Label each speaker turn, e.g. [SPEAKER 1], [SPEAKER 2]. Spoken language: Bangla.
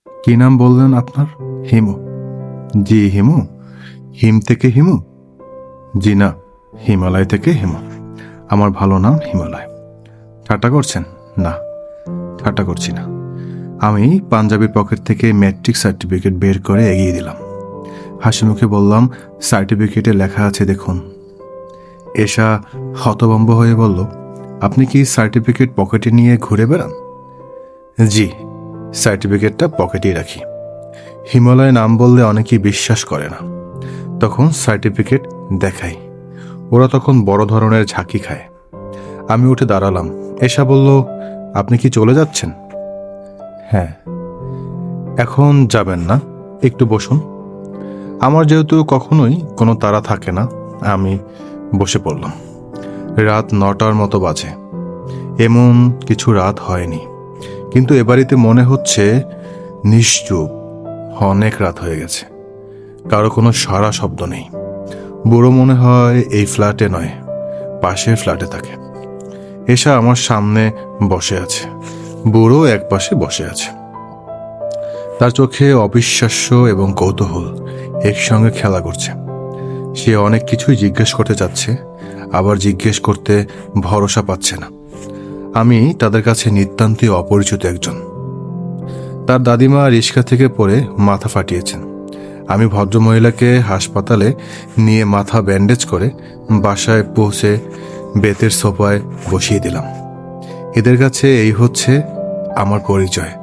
[SPEAKER 1] কি নাম বললেন আপনার? হিমু। জি হিমু। হিম থেকে হিমু? জি না, হিমালয় থেকে হিমু। আমার ভালো নাম হিমালয়। ঠাট্টা করছেন? না, ঠাট্টা করছি না। আমি পাঞ্জাবির পকেট থেকে ম্যাট্রিক সার্টিফিকেট বের করে এগিয়ে দিলাম। হাসি মুখে বললাম, সার্টিফিকেটে লেখা আছে দেখুন। এশা হতভম্ব হয়ে বলল, আপনি কি সার্টিফিকেট পকেটে নিয়ে ঘুরে বেড়ান? জি, সার্টিফিকেটটা পকেটেই রাখি। হিমালয় নাম বললে অনেকেই বিশ্বাস করে না, তখন সার্টিফিকেট দেখাই। ওরা তখন বড় ধরনের ঝাঁকি খায়। আমি উঠে দাঁড়ালাম। এশা বলল, আপনি কি চলে যাচ্ছেন? হ্যাঁ। এখন যাবেন না, একটু বসুন। আমার যেহেতু কখনোই কোনো তাড়া থাকে না, আমি বসে পড়লাম। রাত 9টার মতো বাজে। এমন কিছু রাত হয়নি, কিন্তু এ বাড়িতে মনে হচ্ছে নিশ্চুপ। অনেক রাত হয়ে গেছে, কারো কোনো সাড়া শব্দ নেই। বুড়ো মনে হয় এই ফ্ল্যাটে নয়, পাশের ফ্ল্যাটে থাকে। এশা আমার সামনে বসে আছে, বুড়ো এক পাশে বসে আছে। তার চোখে অবিশ্বাস্য এবং কৌতূহল একসঙ্গে খেলা করছে। সে অনেক কিছুই জিজ্ঞেস করতে চাচ্ছে, আবার জিজ্ঞেস করতে ভরসা পাচ্ছে না। আমি তাদের কাছে নিতান্তই অপরিচিত একজন। তার দাদিমা রিক্সা থেকে পড়ে মাথা ফাটিয়েছেন। আমি ভদ্রমহিলাকে হাসপাতালে নিয়ে মাথা ব্যান্ডেজ করে বাসায় পৌঁছে বেতের সোফায় বসিয়ে দিলাম। এদের কাছে এই হচ্ছে আমার পরিচয়।